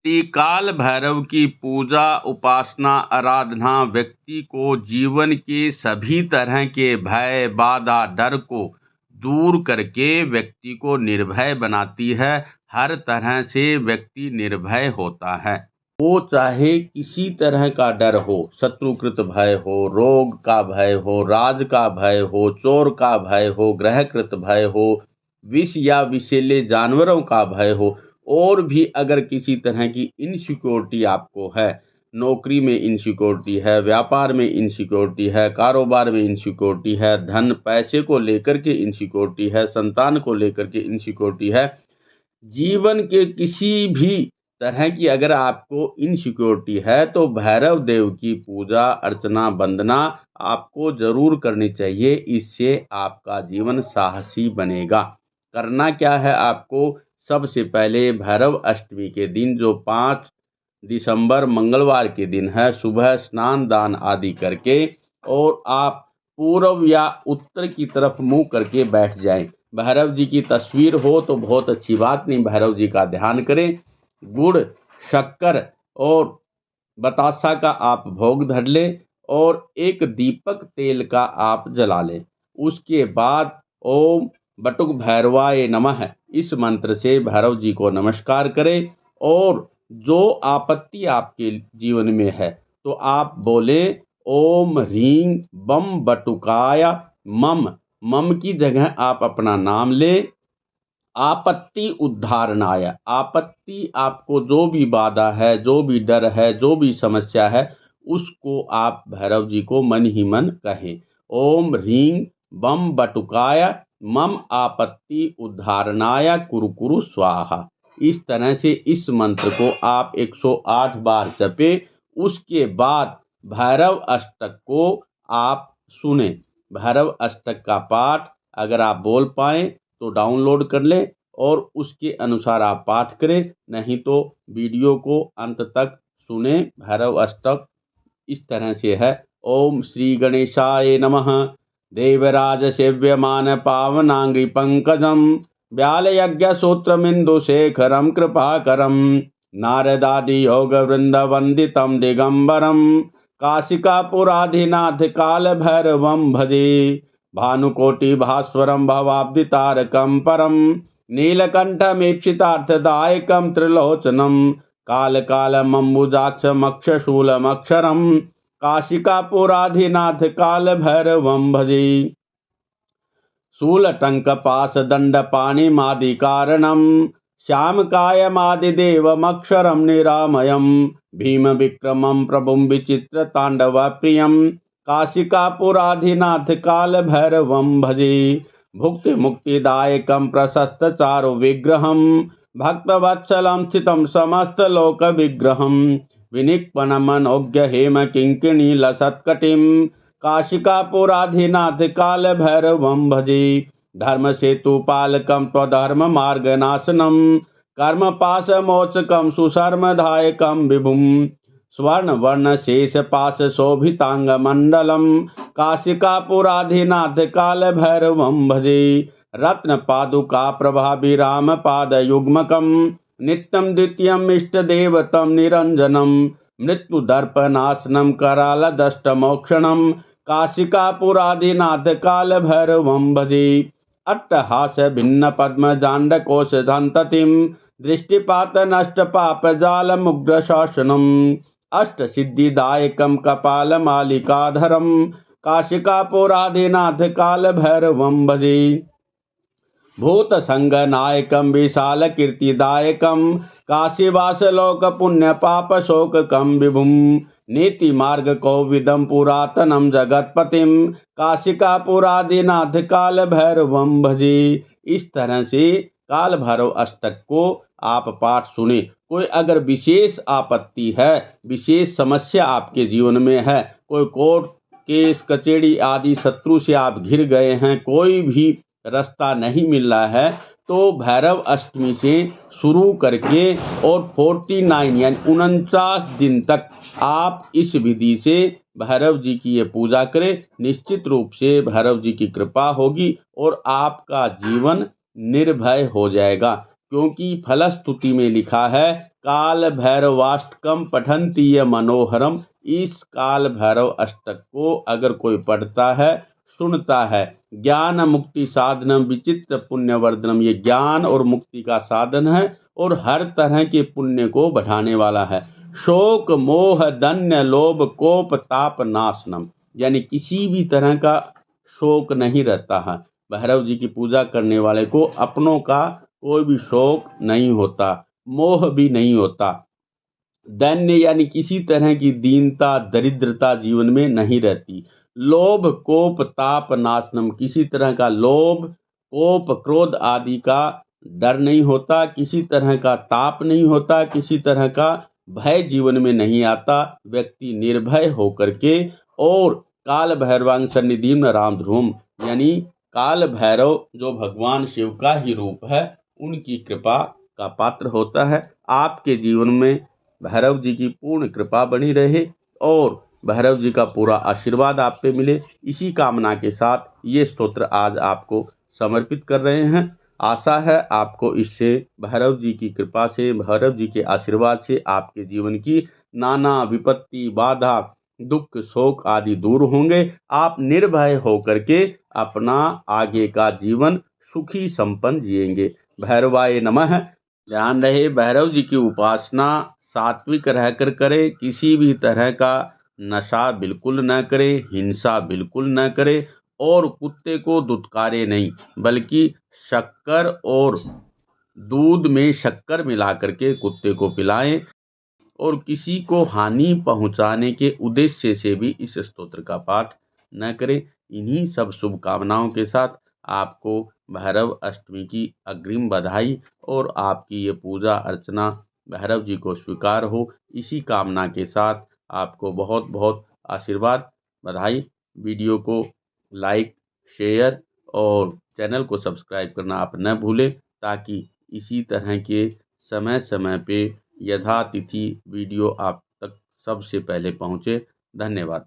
काल भैरव की पूजा उपासना आराधना व्यक्ति को जीवन के सभी तरह के भय बाधा डर को दूर करके व्यक्ति को निर्भय बनाती है। हर तरह से व्यक्ति निर्भय होता है। वो चाहे किसी तरह का डर हो, शत्रुकृत भय हो, रोग का भय हो, राज का भय हो, चोर का भय हो, ग्रहकृत भय हो, विष या विषैले जानवरों का भय हो, और भी अगर किसी तरह की इनसिक्योरिटी आपको है, नौकरी में इनसिक्योरिटी है, व्यापार में इनसिक्योरिटी है, कारोबार में इनसिक्योरिटी है, धन पैसे को लेकर के इनसिक्योरिटी है, संतान को लेकर के इनसिक्योरिटी है, जीवन के किसी भी तरह की अगर आपको इनसिक्योरिटी है तो भैरव देव की पूजा अर्चना वंदना आपको जरूर करनी चाहिए। इससे आपका जीवन साहसी बनेगा। करना क्या है आपको, सबसे पहले भैरव अष्टमी के दिन जो 5 दिसंबर मंगलवार के दिन है, सुबह स्नान दान आदि करके और आप पूर्व या उत्तर की तरफ मुंह करके बैठ जाएं। भैरव जी की तस्वीर हो तो बहुत अच्छी बात नहीं, भैरव जी का ध्यान करें। गुड़ शक्कर और बतासा का आप भोग धर लें और एक दीपक तेल का आप जला लें। उसके बाद ओम बटुक भैरवाय नमः इस मंत्र से भैरव जी को नमस्कार करें। और जो आपत्ति आपके जीवन में है तो आप बोले ओम ह्रीं बम बटुकाय मम। मम की जगह आप अपना नाम लें। आपत्ति उद्धारणाय, आपत्ति आपको जो भी बाधा है, जो भी डर है, जो भी समस्या है, उसको आप भैरव जी को मन ही मन कहें। ओम ह्रीं बम बटुकाय मम आपत्ति उद्धारणाय कुरु कुरु स्वाहा। इस तरह से इस मंत्र को आप 108 बार जपें। उसके बाद भैरव अष्टक को आप सुने। भैरव अष्टक का पाठ अगर आप बोल पाएँ तो डाउनलोड कर लें और उसके अनुसार आप पाठ करें, नहीं तो वीडियो को अंत तक सुने। भैरव अष्टक इस तरह से है। ओम श्री गणेशाय नमः। देवराज सेव्यमान पावनांग्रि पंकजम व्यालयज्ञ सूत्रमिंदु शेखरम कृपाकरम नारदादि योग वृंद वंदितम दिगंबरम काशिकापुराधिनाथ काल भैरवम भजे भानुकोटि भास्वरम भवाब्दितारकम परम नीलकंठमीप्सितार्थदायकम त्रिलोचनम कालकालमम्बुजाक्षमक्षशूलमक्षरम काशिकापुराधिनाथ काल भैरवम भजे शूलटंकपाशदंडपाणिमादिकारणम श्यामकायमादिदेवमक्षरम निरामयम भीम विक्रमम प्रभुं विचित्रतांडवप्रियम काशिकापुराधिनाथ काल भैरवम भजे भुक्ति मुक्तिदायकं प्रशस्त चारु विग्रहं भक्तवत्सलं स्थितं समस्त लोक विग्रहं विनिक्पनमनोज्ञ हेम किंकिणी लसत्कटिं काशिकापुराधिनाथ काल भैरवं भजे धर्म सेतु पालकं त्वधर्म मार्गनाशनं कर्म पाश मोचकं सुशर्मदायकं विभुं स्वर्ण वर्ण शेष पाश शोभितांग मंडलम काशिकापुराधिनाथ काल भैरवं भजे रत्न पादुका प्रभाभि राम पाद युग्मकम नित्यं द्वितीयम् इष्ट देवतम निरंजनम मृत्यु दर्पनाशनम कराल दष्ट मोक्षणम काशिकापुराधिनाथ काल भैरवं भजे अट्टहास भिन्न पद्म जांड कोश धंततिम दृष्टिपात नष्ट पाप जाल मुग्ध शासनम अष्ट सिद्धिदायकं कपाल मालिकाधरम काशिकापुराधिनाथ काल भैरवं भजे भूत संग नायकं विशाल कीर्तिदायकं काशीवास लोक पुण्य पाप शोककं विभुं नीति मार्ग कोविदं पुरातनं जगतपतिं काशिकापुराधिनाथ काल भैरवं भजे। इस तरह से काल भैरव अष्टक को आप पाठ सुने। कोई अगर विशेष आपत्ति है, विशेष समस्या आपके जीवन में है, कोई कोर्ट केस कचेड़ी आदि शत्रु से आप घिर गए हैं, कोई भी रास्ता नहीं मिल रहा है, तो भैरव अष्टमी से शुरू करके और 49 यानी 49 दिन तक आप इस विधि से भैरव जी की ये पूजा करें। निश्चित रूप से भैरव जी की कृपा होगी और आपका जीवन निर्भय हो जाएगा। क्योंकि फलश्रुति में लिखा है काल भैरवाष्टकम पठन्ति ये मनोहरम। इस काल भैरव अष्टक को अगर कोई पढ़ता है, सुनता है, ज्ञान मुक्ति साधनम विचित्र पुण्यवर्धनम, ये ज्ञान और मुक्ति का साधन है और हर तरह के पुण्य को बढ़ाने वाला है। शोक मोह दन्य लोभ कोप ताप नाशनम, यानी किसी भी तरह का शोक नहीं रहता है। भैरव जी की पूजा करने वाले को अपनों का कोई भी शोक नहीं होता, मोह भी नहीं होता। दैन्य यानी किसी तरह की दीनता दरिद्रता जीवन में नहीं रहती। लोभ कोप ताप नाशनम, किसी तरह का लोभ कोप क्रोध आदि का डर नहीं होता, किसी तरह का ताप नहीं होता, किसी तरह का भय जीवन में नहीं आता। व्यक्ति निर्भय होकर के और काल भैरवान सन्निधि में राम ध्रुवम, यानी काल भैरव जो भगवान शिव का ही रूप है, उनकी कृपा का पात्र होता है। आपके जीवन में भैरव जी की पूर्ण कृपा बनी रहे और भैरव जी का पूरा आशीर्वाद आप पे मिले, इसी कामना के साथ ये स्तोत्र आज आपको समर्पित कर रहे हैं। आशा है आपको इससे भैरव जी की कृपा से, भैरव जी के आशीर्वाद से आपके जीवन की नाना विपत्ति बाधा दुख शोक आदि दूर होंगे। आप निर्भय होकर के अपना आगे का जीवन सुखी संपन्न जिएंगे। भैरवाय नमः। ध्यान रहे, भैरव जी की उपासना सात्विक रहकर करे, किसी भी तरह का नशा बिल्कुल न करे, हिंसा बिल्कुल न करे और कुत्ते को दुत्कारे नहीं, बल्कि शक्कर और दूध में शक्कर मिला करके कुत्ते को पिलाएं और किसी को हानि पहुंचाने के उद्देश्य से भी इस स्तोत्र का पाठ न करें। इन्हीं सब शुभकामनाओं के साथ आपको भैरव अष्टमी की अग्रिम बधाई और आपकी ये पूजा अर्चना भैरव जी को स्वीकार हो, इसी कामना के साथ आपको बहुत बहुत आशीर्वाद, बधाई। वीडियो को लाइक, शेयर और चैनल को सब्सक्राइब करना आप न भूलें, ताकि इसी तरह के समय समय पे यथातिथि वीडियो आप तक सबसे पहले पहुँचे। धन्यवाद।